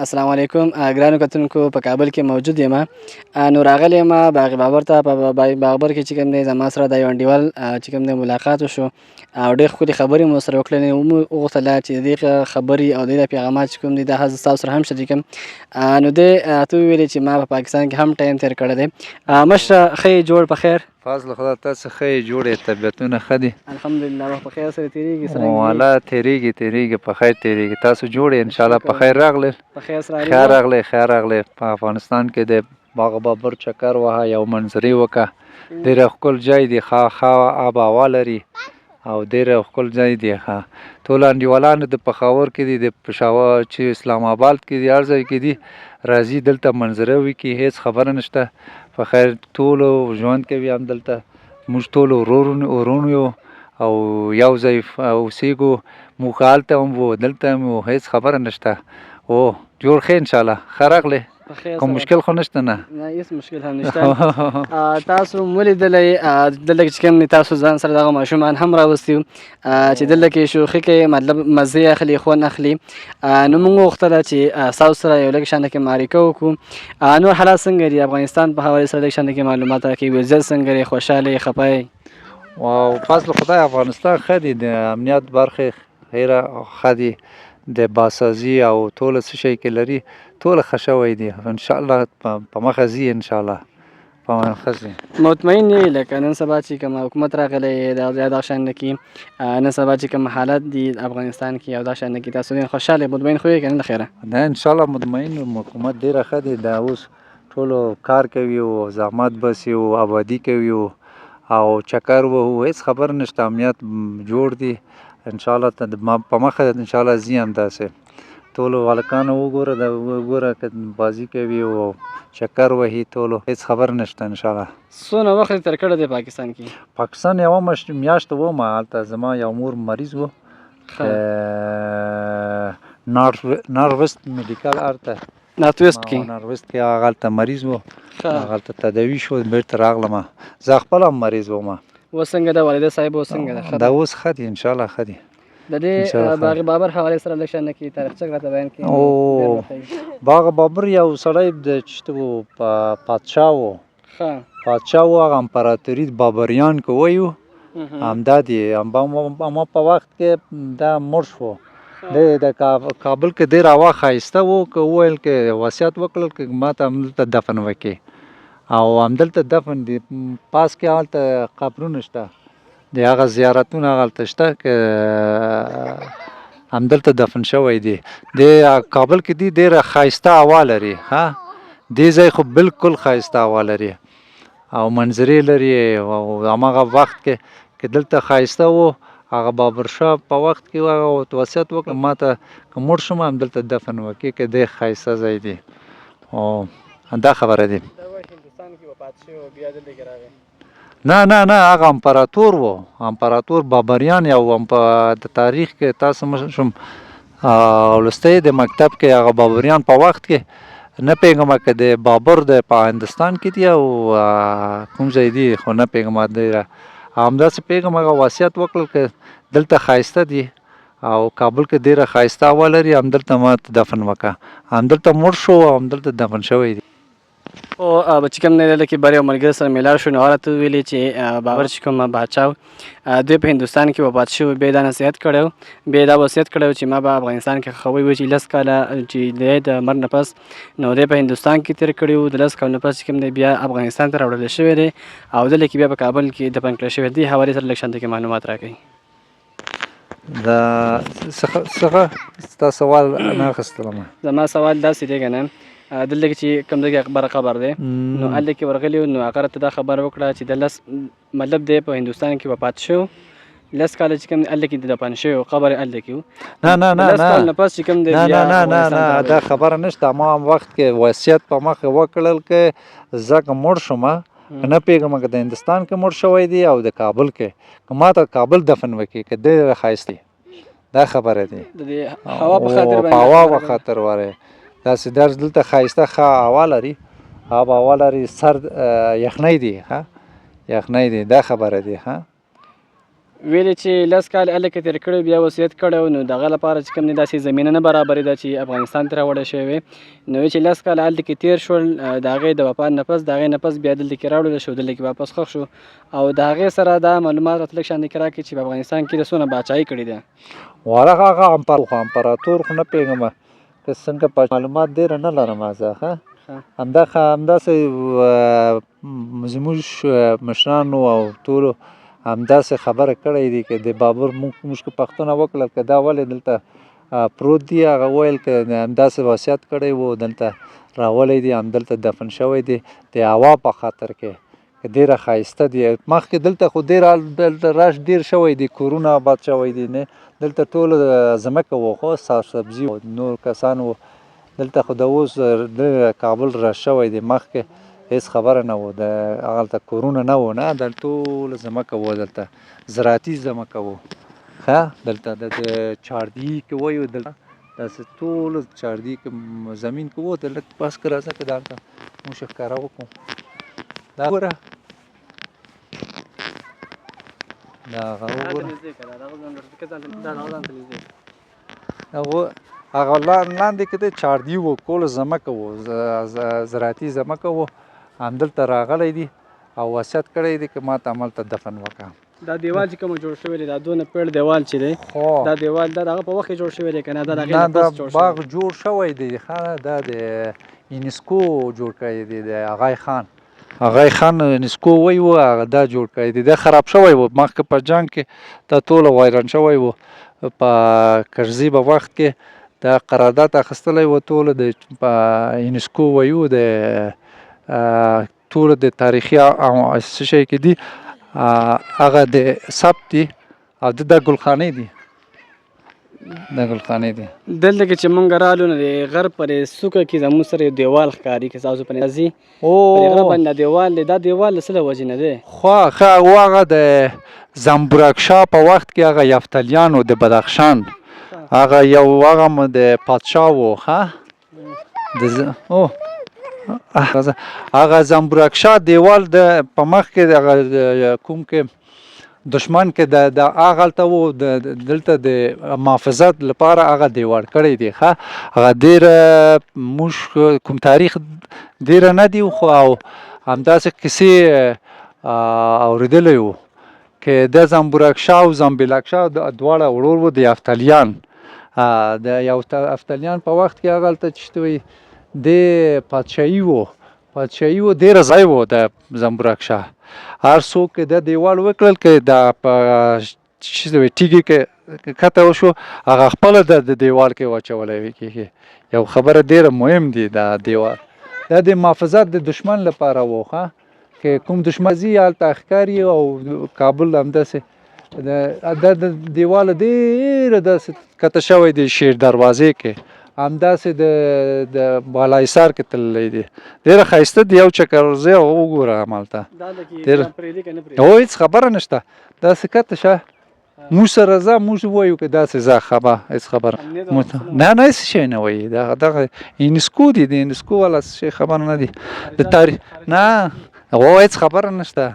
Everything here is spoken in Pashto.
السلام علیکم ګرانو کتونکو په کابل کې موجود یم نو راغلی یم باغ بابر ته په باغ بابر کې چې کوم دی زما سره د یو انډیوال چې کوم دی ملاقات وشو او ډېر ښکلې خبرې مو سره وکړلې وغوښتله چې د دې خبرې او د دې پیغامات چې کوم دي دا ستاسو سره هم شریکم نو دی ته وویلې چې ما په پاکستان کې هم ټایم تېر کړی دی مشره ښه یې جوړ په خیر فضل خدا تاسو ښه یې جوړې طبیعتونه ښه دي الحمدلله وخت په خیر سره تېرېږي سره والا تېرېږي په خیر تېرېږي تاسو جوړې انشاءالله په خیر راغلی په خیر سره خیر راغلی په افغانستان کې د باغ بابر چکر وهه یو منظرې وکړه ډېره ښکل ځای دی ښه آب هوا لري او ډېره ښکل ځای دی ټول انډیوالانو د پېښور کې دي د پېښور چې اسلام آباد کې دي هر ځای کې دي راځي دلته منظره وکړي هېڅ خبره نشته په خیر ټولو ژوند کوي هم دلته موږ ټول ورونو یو او یو ځای اوسېږو موږ هلته هم وو دلته هم وو هېڅ خبره نشته او جوړ ښه انشاءالله ښه راغلی کوم مشکل خو نشته نه هېڅ مشکل هم نشته تاسو ولیدلی دلته چې کوم تاسو ځان سره دغه ماشومان هم راوستي چې دلته کې شوخي کوي مطلب مزې اخلي خوند اخلي نو موږ وغوښتله چې ستاسو سره یو لږ شانته کې معرکه وکړو نور حالات څنګه دي افغانستان په حوالې سره لږ شانته کې معلومات راکوي وضعیت څنګه دی خوشحاله یې خفه یې واو فضل خدای افغانستان ښه دی د امنیت برخې ډېره ښه دي د باسازي او ټوله څه شی کې لري ټوله ښه شوی دی انشاءالله په مخه ځي انشاءالله په مخه ځي مطمئن یې لکه نن سبا چې کوم حکومت راغلی دا شان کې نن سبا چې کوم حالات دي افغانستان کې او دا شان کې تاسو ډېر خوشحاله مطمئن خو یې که نه د خیره نه انشاءالله مطمئن حکومت ډېره ښه دی دا اوس ټولو کار کوي او زحمت باسي او آبادي کوي او چکر وهو هېڅ خبر نشته امنیت جوړ دی انشاءالله په مخه انشاءالله ځي همداسې ټولو هلکانو وګوره که بازي کوي او چکر وهي ټولو هېڅ خبر نشته انشاءالله څونه وخت یې تېر کړی دی پاکستان کې پاکستان یوه میاشت وم هلته زما یو مور مریض و نارت ویسټ میډیکل هلته نارت ویسټ کې هغلته مریض و هغلته تداوي شو بېرته راغلم زه خپله هم مریض وم اوس څنګه ده والده صاحب اوس څنګه ده دا اوس ښه دي انشاءالله ښه دي د دې باغ بابر حوالې سره لږ شانته کې تاریخچه راته بیان کړي باغ بابر یو سړی د چې پادشاه و پادشاه و هغه امپراتوري بابریان که وایو همدا دي اما په وخت کې دا مړ شو د کابل کې ډېر هوا ښایسته و که وویل که وصیت وکړل که ما ته همدلته دفن وکړي او همدلته دفن دي پاس کې هلته قبرونه شته د هغه زیارتونه هغلته شته که همدلته دفن شوی دی د کابل کې دي ډېره ښایسته هوا لري دې ځای خو بالکل ښایسته هوا لري او منظرې لري او هماغه وخت کې دلته ښایسته و هغه بابر شاه په وخت کې هغه وصیت وکړه ما ته که مړ شم همدلته دفن وکړي که ډېر ښایسته ځای دی او دا خبره دی نه هغه امپراتور و امپراتور بابریان یو د تاریخ کې تاسو شم لوستی د مکتب کې هغه بابریان په وخت کې نه پیغمه که د بابر د په هندوستان کې دي او کوم ځای دي خو نه پیغمه ډېره همداسې پیغمه هغه وصیت وکړل که دلته ښایسته دي او کابل کې ډېره ښایسته هوا لري همدلته ما دفن وکړه همدلته مړ شو او همدلته دفن شوی دی او چې کوم نه دلته کې بر یو ملګري سره میلاو شو نو هغه راته وویلې چې بابر چې کوم بادشاه دوی په هندوستان کې وفات شوی بیا دا نصیحت کړی بیا دا وصیت کړی چې ما به افغانستان کې ښه وي چې 10 کاله چې دی د مرګ نه پس نو دی په هندوستان کې تېر کړي وو د 10 کالو نه پس چې کوم دی بیا افغانستان ته راوړل شوی دی او دلته کې بیا په کابل کې دفن کړی شوی دی حوالې سره لږ شانته کې معلومات راکوي دا څه ستا سوال نه اخیستلم زما سوال داسې دی که نه دلته کې چې کوم ځای قبر دی نو هلته کې ورغلي نو هغه راته دا خبره وکړه چې د مطلب دی په هندوستان کې وفات شو 10 کاله چې کوم هلته کې دفن شوی قبر یې هلته کې و 10 کال نه پس چې کوم دی نه دا خبره نشته ما هم وخت کې وصیت په مخه وکړل که زه که مړ شم نه پیغمه که د هندوستان کې مړ شوی دی او د کابل کې که ما ته کابل دفن وکړي که ډېره ښایسته دا خبره دی د هوا په خاطر په هوا په خاطر واره داسې درس دلته ښایسته ښه هوا لري آب هوا لري سر یخنۍ دی یخنۍ دی دا خبره دی ویلې چې 10 کال هلکه تېر کړی بیا وصیت کړی نو د هغه لپاره چې کوم دی داسې زمینه نه برابرې ده چې افغانستان ته راوړی شوی وی نو چې 10 کاله هلته کې تېر شول د هغې د وفات نه پس د هغې نه پس بیا دلته کې راوړل شو دلته کې واپس ښخ شو او د هغې سره دا معلومات راته لږ شان کې راکړي چې په افغانستان کې د څونه پاچاهي کړې ده ورغه هغه امپراتور خو نه پوهېږم که څنګه معلومات ډېره نه لرم زه همداسې زموږ مشرانو او ټولو همداسې خبره کړې دي که د بابر موږ که پښتونه وکړل که دا ولې دلته پروت دی هغه ویل که همداسې وصیت کړی و دلته راولی دی همدلته دفن شوی دی د هوا په خاطر کې که ډېره ښایسته دی مخکې دلته خو دلته رش ډېر شوی دی کورونه آباد شوی دی نه دلته ټول ځمکه و خو ساغ سبزي و نور کسان و دلته خو د اوس کابل رش شوی دی مخکې هیڅ خبره نه و د هغلته کورونه نه و نه دلته ټول ځمکه و دلته زراعتي ځمکه و ښه دلته د چاردي کې وایو دلته داسې ټول چاردي کې زمین کې و دلته بس که راځه که دلته موږ ښکاره وکړو دا ګوره دا هغه لاندې کې د چاردي و ټوله ځمکه و زراعتي ځمکه و همدلته راغلی دی او وصیت کړی دی که ما ته هملته دفن وکړه دا دیوال چې کوم جوړ شوی دی دا دونه پیړ دیوال چې دی دا دیوال دا دغه په وخت کې جوړ شوی دی که نه دا د هغې نه پس جوړ شوی باغ جوړ شوی دی دا د یونسکو جوړ کړی دی د اغای خان یونسکو وایي و هغه دا جوړ کړی دی دا خراب شوی و مخکې په جنګ کې دا ټوله ویران شوی و په کرزي په وخت کې دا قرارداد اخیستلی و ټوله د په یونسکو وایو د ټوله د تاریخي څه شی کې دي هغه د ثبت دي او د ګلخانې دي دلته کې چې مونږ رالو نو د غر پر څوکه کې زموږ سره یو دیوال ښکاري که تاسو په راځي پر غره باندې دیوال دی دا دیوال د څه د وجې نه دی خو هغه د زنبورکشاه په وخت کې هغه یفتلیانو د بدخشان هغه یو هغه د پادشاه و هغه زنبورکشاه دیوال د په مخ کې هغه کوم کې دشمن کې د هغلته و دلته د محافظت لپاره هغه دیوال کړی دی هغه ډېره موږ کوم تاریخ ډېره نه دی خو او همداسې کیسې اورېدلی و که د زنبورکشاه او زنبیلکشاه دواړه ورور و د یفتلیان د یفتلیان په وخت کې هغلته چې وایي د پادشاهي و ډېره ځای و د زنبورکشاه هر څوک د دیوال وکړل که د په تیږې کې کته وشو هغه خپله د دیوال کې واچولی کېږي یو خبره ډېره مهم دی دا دیوال دا د محافظت د دشمن لپاره و که کوم دشمن ځي هلته ښکاري او کابل همداسې دا د دیوال ډېره داسې کته شوی دی شیر دروازې کې همداسې د بالاحصار کې تللی دی ډېره ښایسته دی یو چکر ځې او وګوره همالته هو هېڅ خبره نشته داسې کته شه موږ سره ځه موږ وایو که داسې ځه هېڅ خبره نه هېڅ شی نه وایي دغه یونسکو دی د یونسکو والا شی خبره نه دی د تاریخ نه هو هېڅ خبره نشته